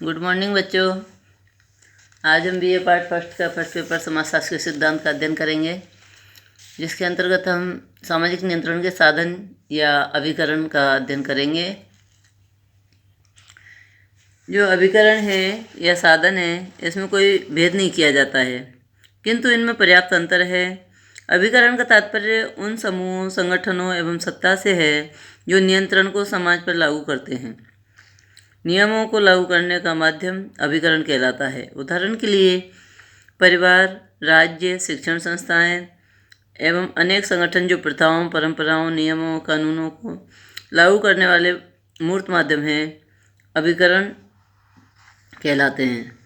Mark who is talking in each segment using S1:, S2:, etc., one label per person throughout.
S1: Good morning बच्चों। आज हम बीए पार्ट फर्स्ट का फर्स्ट पेपर समाजशास्त्र के सिद्धांत का अध्ययन करेंगे, जिसके अंतर्गत हम सामाजिक नियंत्रण के साधन या अभिकरण का अध्ययन करेंगे। जो अभिकरण है या साधन है, इसमें कोई भेद नहीं किया जाता है, किंतु इनमें पर्याप्त अंतर है। अभिकरण का तात्पर्य उन समूहों, संगठनों एवं सत्ता से है जो नियंत्रण को समाज पर लागू करते हैं। नियमों को लागू करने का माध्यम अभिकरण कहलाता है। उदाहरण के लिए परिवार, राज्य, शिक्षण संस्थाएं एवं अनेक संगठन जो प्रथाओं, परंपराओं, नियमों, कानूनों को लागू करने वाले मूर्त माध्यम हैं, अभिकरण कहलाते हैं।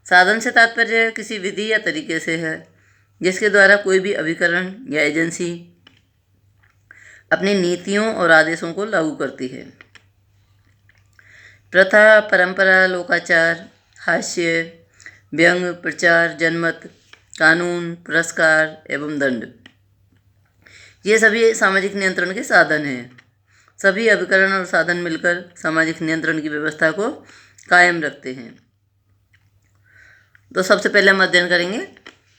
S1: साधन से तात्पर्य किसी विधि या तरीके से है जिसके द्वारा कोई भी अभिकरण या एजेंसी अपनी नीतियों और आदेशों को लागू करती है। प्रथा, परंपरा, लोकाचार, हास्य, व्यंग, प्रचार, जनमत, कानून, पुरस्कार एवं दंड, ये सभी सामाजिक नियंत्रण के साधन हैं। सभी अभिकरण और साधन मिलकर सामाजिक नियंत्रण की व्यवस्था को कायम रखते हैं। तो सबसे पहले हम अध्ययन करेंगे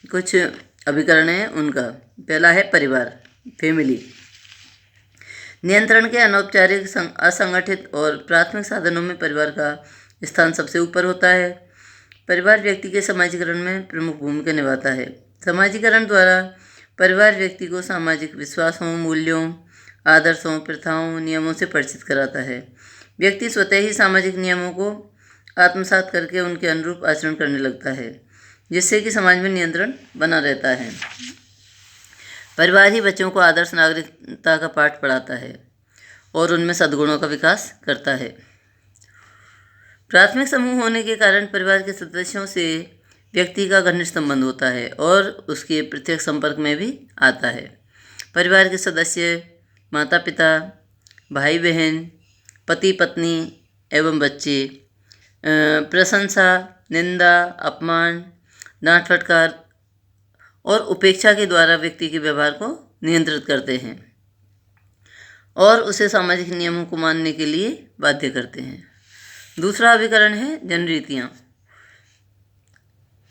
S1: कुछ अभिकरण हैं उनका। पहला है परिवार, फैमिली। नियंत्रण के अनौपचारिक, असंगठित और प्राथमिक साधनों में परिवार का स्थान सबसे ऊपर होता है। परिवार व्यक्ति के समाजीकरण में प्रमुख भूमिका निभाता है। समाजीकरण द्वारा परिवार व्यक्ति को सामाजिक विश्वासों, मूल्यों, आदर्शों, प्रथाओं, नियमों से परिचित कराता है। व्यक्ति स्वतः ही सामाजिक नियमों को आत्मसात करके उनके अनुरूप आचरण करने लगता है, जिससे कि समाज में नियंत्रण बना रहता है। परिवार ही बच्चों को आदर्श नागरिकता का पाठ पढ़ाता है और उनमें सद्गुणों का विकास करता है। प्राथमिक समूह होने के कारण परिवार के सदस्यों से व्यक्ति का घनिष्ठ संबंध होता है और उसके प्रत्यक्ष संपर्क में भी आता है। परिवार के सदस्य माता पिता, भाई बहन, पति पत्नी एवं बच्चे प्रशंसा, निंदा, अपमान, डांट फटकार और उपेक्षा के द्वारा व्यक्ति के व्यवहार को नियंत्रित करते हैं और उसे सामाजिक नियमों को मानने के लिए बाध्य करते हैं। दूसरा अभिकरण है जनरीतियाँ।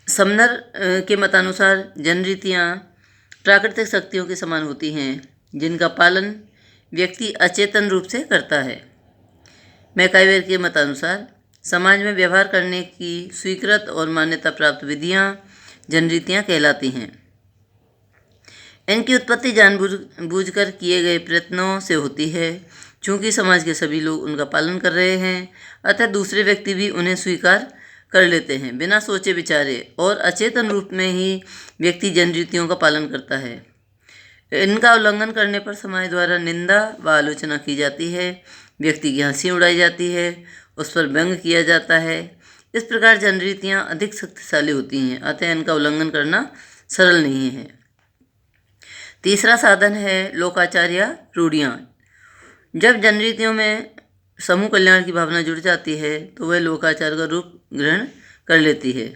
S1: समनर के मतानुसार जनरीतियाँ प्राकृतिक शक्तियों के समान होती हैं, जिनका पालन व्यक्ति अचेतन रूप से करता है। मैकाइवर के मतानुसार समाज में व्यवहार करने की स्वीकृत और मान्यता प्राप्त विधियाँ जनरीतियाँ कहलाती हैं। इनकी उत्पत्ति जानबूझकर किए गए प्रयत्नों से होती है। चूँकि समाज के सभी लोग उनका पालन कर रहे हैं, अतः दूसरे व्यक्ति भी उन्हें स्वीकार कर लेते हैं। बिना सोचे विचारे और अचेतन रूप में ही व्यक्ति जनरीतियों का पालन करता है। इनका उल्लंघन करने पर समाज द्वारा निंदा व आलोचना की जाती है, व्यक्ति की हंसी उड़ाई जाती है, उस पर व्यंग किया जाता है। इस प्रकार जनरीतियाँ अधिक शक्तिशाली होती हैं, अतः इनका उल्लंघन करना सरल नहीं है। तीसरा साधन है लोकाचार या रूढ़ियाँ। जब जनरीतियों में समूह कल्याण की भावना जुड़ जाती है तो वह लोकाचार का रूप ग्रहण कर लेती है।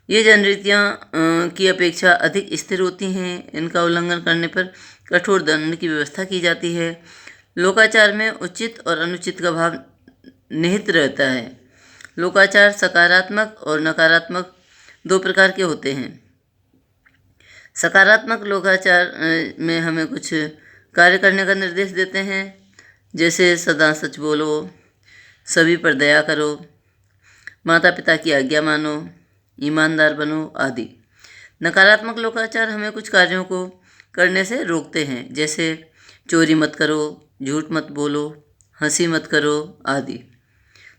S1: ये जनरीतियाँ की अपेक्षा अधिक स्थिर होती हैं। इनका उल्लंघन करने पर कठोर दंड की व्यवस्था की जाती है। लोकाचार में उचित और अनुचित का भाव निहित रहता है। लोकाचार सकारात्मक और नकारात्मक दो प्रकार के होते हैं। सकारात्मक लोकाचार में हमें कुछ कार्य करने का निर्देश देते हैं, जैसे सदा सच बोलो, सभी पर दया करो, माता पिता की आज्ञा मानो, ईमानदार बनो आदि। नकारात्मक लोकाचार हमें कुछ कार्यों को करने से रोकते हैं, जैसे चोरी मत करो, झूठ मत बोलो, हंसी मत करो आदि।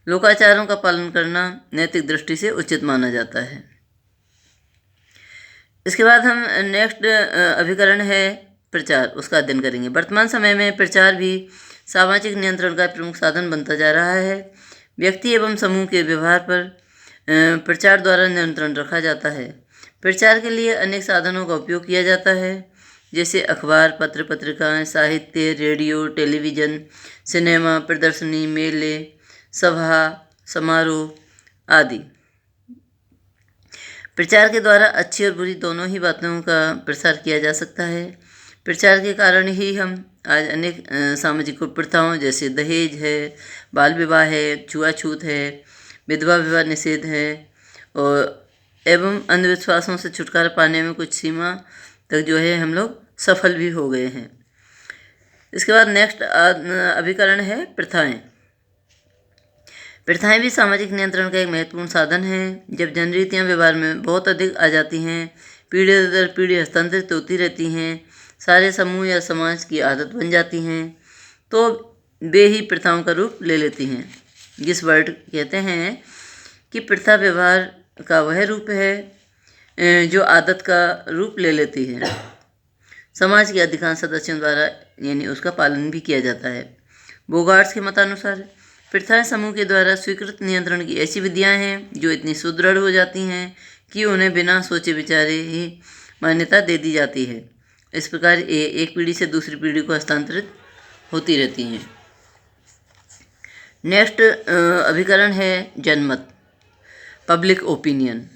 S1: लोकाचारों का पालन करना नैतिक दृष्टि से उचित माना जाता है। इसके बाद हम नेक्स्ट अभिकरण है प्रचार, उसका अध्ययन करेंगे। वर्तमान समय में प्रचार भी सामाजिक नियंत्रण का प्रमुख साधन बनता जा रहा है। व्यक्ति एवं समूह के व्यवहार पर प्रचार द्वारा नियंत्रण रखा जाता है। प्रचार के लिए अनेक साधनों का उपयोग किया जाता है, जैसे अखबार, पत्र पत्रिकाएं, साहित्य, रेडियो, टेलीविज़न, सिनेमा, प्रदर्शनी, मेले, सभा, समारोह आदि। प्रचार के द्वारा अच्छी और बुरी दोनों ही बातों का प्रसार किया जा सकता है। प्रचार के कारण ही हम आज अनेक सामाजिक कुप्रथाओं जैसे दहेज है, बाल विवाह है, छुआछूत है, विधवा विवाह निषेध है और एवं अंधविश्वासों से छुटकारा पाने में कुछ सीमा तक जो है हम लोग सफल भी हो गए हैं। इसके बाद नेक्स्ट अभिकरण है प्रथाएं। प्रथाएं भी सामाजिक नियंत्रण का एक महत्वपूर्ण साधन है। जब जनरीतियाँ व्यवहार में बहुत अधिक आ जाती हैं, पीढ़ी दर पीढ़ी हस्तांतरित होती रहती हैं, सारे समूह या समाज की आदत बन जाती हैं, तो वे ही प्रथाओं का रूप ले लेती हैं। जिस वर्ड कहते हैं कि प्रथा व्यवहार का वह रूप है जो आदत का रूप ले लेती है। समाज के अधिकांश सदस्यों द्वारा यानी उसका पालन भी किया जाता है। बोगार्ट्स के मतानुसार प्रथाएं समूह के द्वारा स्वीकृत नियंत्रण की ऐसी विधियां हैं जो इतनी सुदृढ़ हो जाती हैं कि उन्हें बिना सोचे विचारे ही मान्यता दे दी जाती है। इस प्रकार ये एक पीढ़ी से दूसरी पीढ़ी को हस्तांतरित होती रहती हैं। नेक्स्ट अभिकरण है जनमत, पब्लिक ओपिनियन।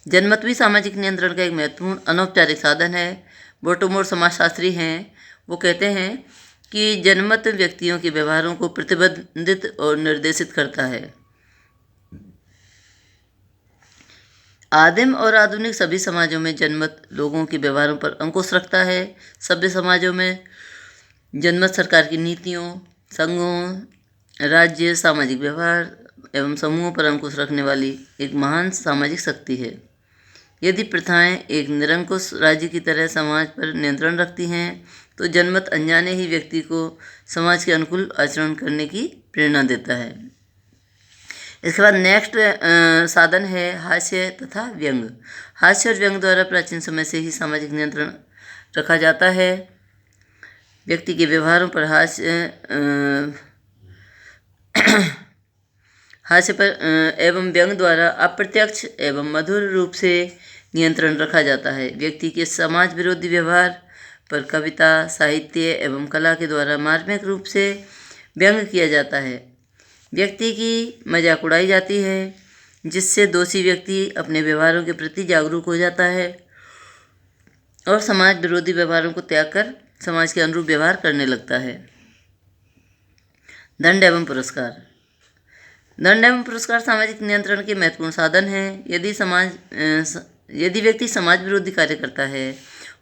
S1: जनमत भी सामाजिक नियंत्रण का एक महत्वपूर्ण अनौपचारिक साधन है। बोटोमोर समाजशास्त्री हैं, वो कहते हैं कि जनमत व्यक्तियों के व्यवहारों को प्रतिबंधित और निर्देशित करता है। आदिम और आधुनिक सभी समाजों में जनमत लोगों के व्यवहारों पर अंकुश रखता है। सभ्य समाजों में जनमत सरकार की नीतियों, संघों, राज्य, सामाजिक व्यवहार एवं समूहों पर अंकुश रखने वाली एक महान सामाजिक शक्ति है। यदि प्रथाएं एक निरंकुश राज्य की तरह समाज पर नियंत्रण रखती हैं, तो जनमत अनजाने ही व्यक्ति को समाज के अनुकूल आचरण करने की प्रेरणा देता है। इसके बाद नेक्स्ट साधन है हास्य तथा व्यंग। हास्य और व्यंग द्वारा प्राचीन समय से ही सामाजिक नियंत्रण रखा जाता है। व्यक्ति के व्यवहारों पर हास्य पर एवं व्यंग द्वारा अप्रत्यक्ष एवं मधुर रूप से नियंत्रण रखा जाता है। व्यक्ति के समाज विरोधी व्यवहार पर कविता, साहित्य एवं कला के द्वारा मार्मिक रूप से व्यंग किया जाता है। व्यक्ति की मजाक उड़ाई जाती है, जिससे दोषी व्यक्ति अपने व्यवहारों के प्रति जागरूक हो जाता है और समाज विरोधी व्यवहारों को त्याग कर समाज के अनुरूप व्यवहार करने लगता है। दंड एवं पुरस्कार। दंड एवं पुरस्कार सामाजिक नियंत्रण के महत्वपूर्ण साधन हैं। यदि व्यक्ति समाज विरोधी कार्य करता है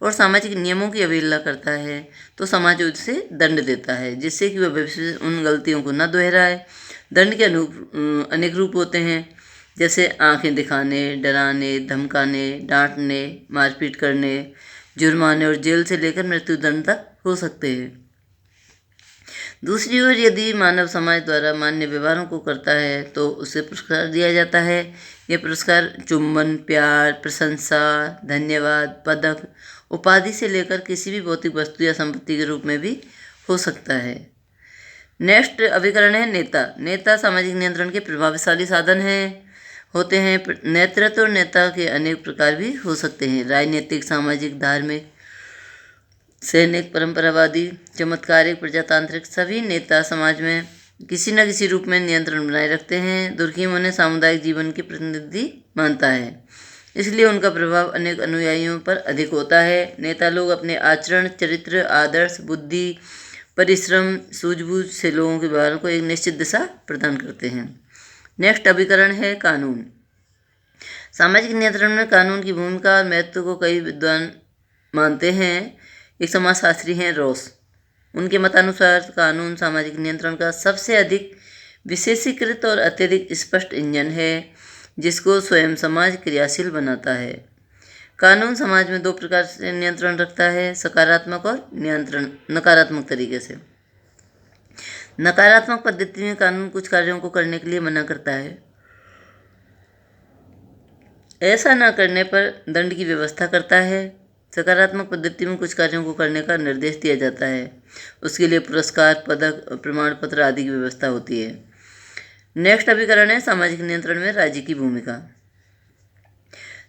S1: और सामाजिक नियमों की अवहेलना करता है, तो समाज उसे दंड देता है, जिससे कि वह भविष्य में उन गलतियों को न दोहराए। दंड के अनेक रूप होते हैं, जैसे आंखें दिखाने, डराने, धमकाने, डांटने, मारपीट करने, जुर्माने और जेल से लेकर मृत्युदंड तक हो सकते हैं। दूसरी ओर यदि मानव समाज द्वारा मान्य व्यवहारों को करता है, तो उसे पुरस्कार दिया जाता है। यह पुरस्कार चुम्बन, प्यार, प्रशंसा, धन्यवाद, पदक, उपाधि से लेकर किसी भी भौतिक वस्तु या संपत्ति के रूप में भी हो सकता है। नेक्स्ट अभिकरण है नेता। नेता सामाजिक नियंत्रण के प्रभावशाली साधन होते हैं। नेतृत्व और नेता के अनेक प्रकार भी हो सकते हैं। राजनीतिक, सामाजिक, धार्मिक, सैनिक, परंपरावादी, चमत्कारिक, प्रजातांत्रिक, सभी नेता समाज में किसी न किसी रूप में नियंत्रण बनाए रखते हैं। दुर्खिम उन्हें सामुदायिक जीवन के प्रतिनिधि मानता है, इसलिए उनका प्रभाव अनेक अनुयायियों पर अधिक होता है। नेता लोग अपने आचरण, चरित्र, आदर्श, बुद्धि, परिश्रम, सूझबूझ से लोगों के व्यवहार को एक निश्चित दिशा प्रदान करते हैं। नेक्स्ट अभिकरण है कानून। सामाजिक नियंत्रण में कानून की भूमिका और महत्व को कई विद्वान मानते हैं। एक समाजशास्त्री हैं रॉस। उनके मतानुसार कानून सामाजिक नियंत्रण का सबसे अधिक विशेषीकृत और अत्यधिक स्पष्ट इंजन है, जिसको स्वयं समाज क्रियाशील बनाता है। कानून समाज में दो प्रकार से नियंत्रण रखता है, सकारात्मक और नकारात्मक तरीके से। नकारात्मक पद्धति में कानून कुछ कार्यों को करने के लिए मना करता है। ऐसा न करने पर दंड की व्यवस्था करता है। सकारात्मक पद्धति में कुछ कार्यों को करने का निर्देश दिया जाता है। उसके लिए पुरस्कार, पदक, प्रमाण पत्र आदि की व्यवस्था होती है। नेक्स्ट अभिकरण है सामाजिक नियंत्रण में राज्य की भूमिका।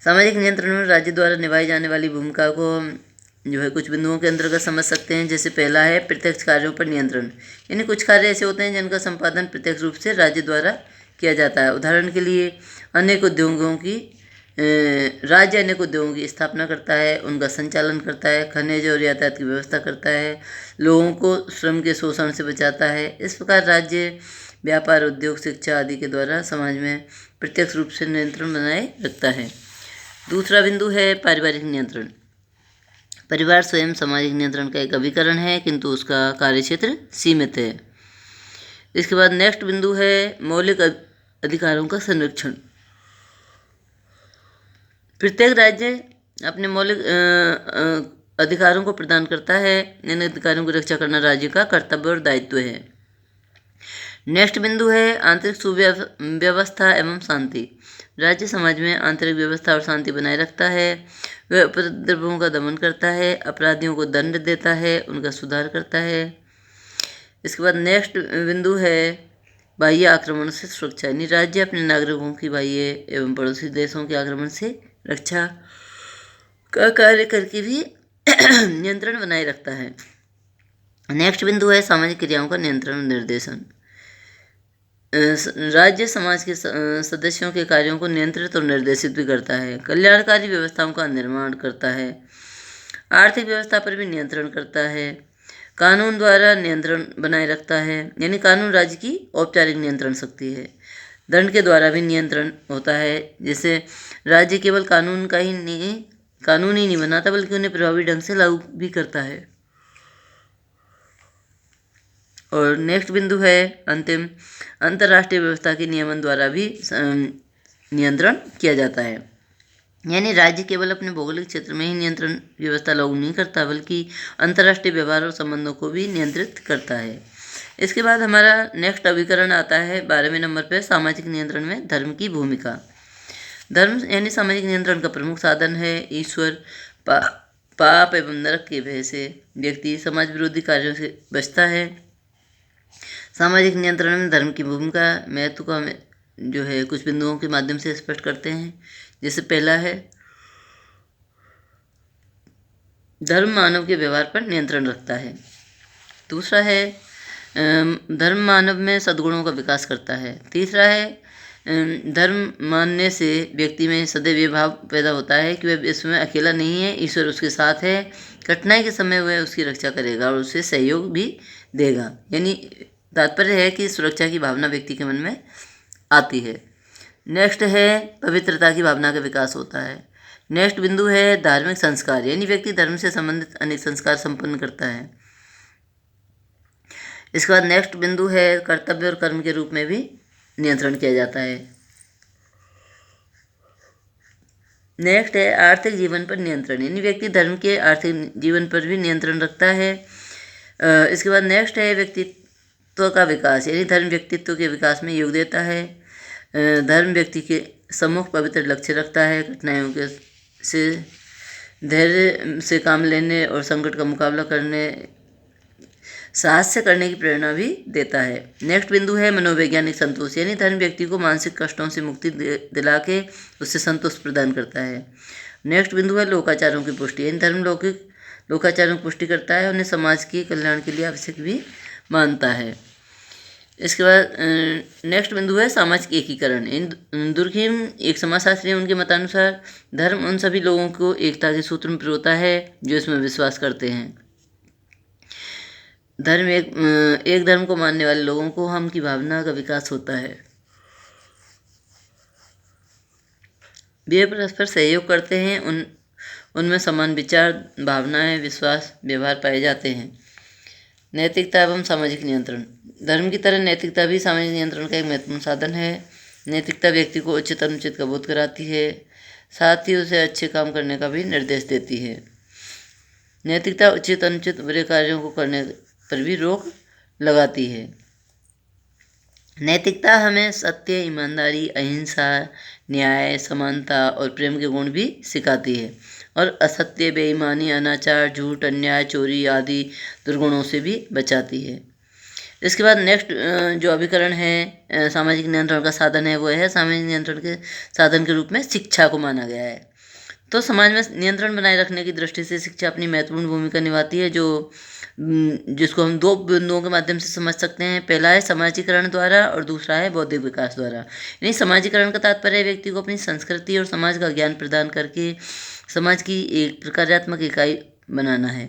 S1: सामाजिक नियंत्रण में राज्य द्वारा निभाई जाने वाली भूमिका को हम कुछ बिंदुओं के अंतर्गत समझ सकते हैं। जैसे पहला है प्रत्यक्ष कार्यों पर नियंत्रण, यानी कुछ कार्य ऐसे होते हैं जिनका संपादन प्रत्यक्ष रूप से राज्य द्वारा किया जाता है। उदाहरण के लिए अनेक उद्योगों की राज्य अनेक उद्योगों की स्थापना करता है, उनका संचालन करता है, खनिज और यातायात की व्यवस्था करता है, लोगों को श्रम के शोषण से बचाता है। इस प्रकार राज्य व्यापार, उद्योग, शिक्षा आदि के द्वारा समाज में प्रत्यक्ष रूप से नियंत्रण बनाए रखता है। दूसरा बिंदु है पारिवारिक नियंत्रण। परिवार स्वयं सामाजिक नियंत्रण का एक अभिकरण है, किंतु उसका कार्यक्षेत्र सीमित है। इसके बाद नेक्स्ट बिंदु है मौलिक अधिकारों का संरक्षण। प्रत्येक राज्य अपने मौलिक अधिकारों को प्रदान करता है। इन अधिकारों की रक्षा करना राज्य का कर्तव्य और दायित्व है। नेक्स्ट बिंदु है आंतरिक सुव्यवस्था एवं शांति। राज्य समाज में आंतरिक व्यवस्था और शांति बनाए रखता है। वह उपद्रवों का दमन करता है, अपराधियों को दंड देता है, उनका सुधार करता है। इसके बाद नेक्स्ट बिंदु है बाह्य आक्रमण से सुरक्षा, यानी राज्य अपने नागरिकों की बाह्य एवं पड़ोसी देशों के आक्रमण से रक्षा का कार्य करके भी नियंत्रण बनाए रखता है। नेक्स्ट बिंदु है सामाजिक क्रियाओं का नियंत्रण और निर्देशन। राज्य समाज के सदस्यों के कार्यों को नियंत्रित और निर्देशित भी करता है, कल्याणकारी व्यवस्थाओं का निर्माण करता है, आर्थिक व्यवस्था पर भी नियंत्रण करता है, कानून द्वारा नियंत्रण बनाए रखता है, यानी कानून राज्य की औपचारिक नियंत्रण शक्ति है। दंड के द्वारा भी नियंत्रण होता है, जैसे राज्य केवल कानून ही नहीं बनाता बल्कि उन्हें प्रभावी ढंग से लागू भी करता है। और नेक्स्ट बिंदु है अंतिम, अंतर्राष्ट्रीय व्यवस्था के नियमन द्वारा भी नियंत्रण किया जाता है, यानी राज्य केवल अपने भौगोलिक क्षेत्र में ही नियंत्रण व्यवस्था लागू नहीं करता बल्कि अंतर्राष्ट्रीय व्यवहार और संबंधों को भी नियंत्रित करता है। इसके बाद हमारा नेक्स्ट अभिकरण आता है 12वें नंबर पर, सामाजिक नियंत्रण में धर्म की भूमिका। धर्म यानी सामाजिक नियंत्रण का प्रमुख साधन है। ईश्वर, पाप एवं नरक के भय से व्यक्ति समाज विरोधी कार्यों से बचता है। सामाजिक नियंत्रण में धर्म की भूमिका महत्व को हमें जो है कुछ बिंदुओं के माध्यम से स्पष्ट करते हैं। जैसे पहला है धर्म मानव के व्यवहार पर नियंत्रण रखता है। दूसरा है धर्म मानव में सद्गुणों का विकास करता है। तीसरा है धर्म मानने से व्यक्ति में सदैव ये भाव पैदा होता है कि वह इसमें अकेला नहीं है, ईश्वर उसके साथ है, कठिनाई के समय वह उसकी रक्षा करेगा और उसे सहयोग भी देगा। यानी तात्पर्य है कि सुरक्षा की भावना व्यक्ति के मन में आती है। नेक्स्ट है पवित्रता की भावना का विकास होता है। नेक्स्ट बिंदु है धार्मिक संस्कार, यानी व्यक्ति धर्म से संबंधित अनेक संस्कार संपन्न करता है। इसके बाद नेक्स्ट बिंदु है कर्तव्य और कर्म के रूप में भी नियंत्रण किया जाता है। नेक्स्ट है आर्थिक जीवन पर नियंत्रण, यानी व्यक्ति धर्म के आर्थिक जीवन पर भी नियंत्रण रखता है। इसके बाद नेक्स्ट है व्यक्तित्व का विकास, यानी धर्म व्यक्तित्व के विकास में योग देता है। धर्म व्यक्ति के सम्मुख पवित्र लक्ष्य रखता है, कठिनाइयों के से धैर्य से काम लेने और संकट का मुकाबला करने, साहस से करने की प्रेरणा भी देता है। नेक्स्ट बिंदु है मनोवैज्ञानिक संतोष, यानी धर्म व्यक्ति को मानसिक कष्टों से मुक्ति दिला के उससे संतोष प्रदान करता है। नेक्स्ट बिंदु है लोकाचारों की पुष्टि, यानी धर्म लोकाचारों की पुष्टि करता है, उन्हें समाज के कल्याण के लिए आवश्यक भी मानता है। इसके बाद नेक्स्ट बिंदु है सामाजिक एकीकरण। इन दुर्खीम एक समाजशास्त्री हैं, उनके मतानुसार धर्म उन सभी लोगों को एकता के सूत्र में पिरोता है जो इसमें विश्वास करते हैं। धर्म एक धर्म को मानने वाले लोगों को हम की भावना का विकास होता है। वे परस्पर सहयोग करते हैं, उनमें समान विचार, भावनाएं, विश्वास, व्यवहार पाए जाते हैं। नैतिकता एवं सामाजिक नियंत्रण, धर्म की तरह नैतिकता भी सामाजिक नियंत्रण का एक महत्वपूर्ण साधन है। नैतिकता व्यक्ति को उचित अनुचित का बोध कराती है, साथ ही उसे अच्छे काम करने का भी निर्देश देती है। नैतिकता उचित अनुचित बुरे कार्यों को करने पर भी रोक लगाती है। नैतिकता हमें सत्य, ईमानदारी, अहिंसा, न्याय, समानता और प्रेम के गुण भी सिखाती है और असत्य, बेईमानी, अनाचार, झूठ, अन्याय, चोरी आदि दुर्गुणों से भी बचाती है। इसके बाद नेक्स्ट जो अभिकरण है सामाजिक नियंत्रण का साधन है वो है सामाजिक नियंत्रण के साधन के रूप में शिक्षा को माना गया है। तो समाज में नियंत्रण बनाए रखने की दृष्टि से शिक्षा अपनी महत्वपूर्ण भूमिका निभाती है, जिसको हम दो बिंदुओं के माध्यम से समझ सकते हैं। पहला है समाजीकरण द्वारा और दूसरा है बौद्धिक विकास द्वारा। यानी समाजीकरण का तात्पर्य व्यक्ति को अपनी संस्कृति और समाज का ज्ञान प्रदान करके समाज की एक प्रकार्यात्मक इकाई बनाना है।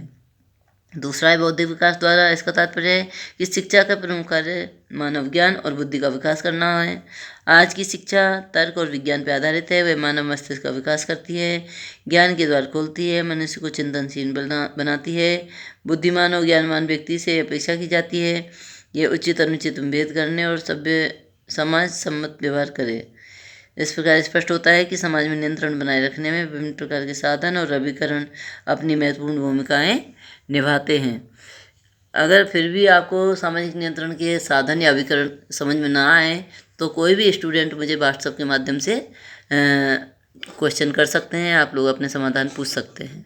S1: दूसरा है बौद्धिक विकास द्वारा। इसका तात्पर्य है कि शिक्षा का प्रमुख कार्य मानव ज्ञान और बुद्धि का विकास करना है। आज की शिक्षा तर्क और विज्ञान पर आधारित है। वह मानव मस्तिष्क का विकास करती है, ज्ञान के द्वार खोलती है, मनुष्य को चिंतनशील बनाती है। बुद्धिमान और ज्ञानवान व्यक्ति से अपेक्षा की जाती है यह उचित अनुचित में भेद करने और सभ्य समाज सम्मत व्यवहार करे। इस प्रकार स्पष्ट होता है कि समाज में नियंत्रण बनाए रखने में विभिन्न प्रकार के साधन और अभिकरण अपनी महत्वपूर्ण भूमिकाएं निभाते हैं। अगर फिर भी आपको सामाजिक नियंत्रण के साधन या अभिकरण समझ में ना आए तो कोई भी स्टूडेंट मुझे व्हाट्सएप के माध्यम से क्वेश्चन कर सकते हैं। आप लोग अपने समाधान पूछ सकते हैं।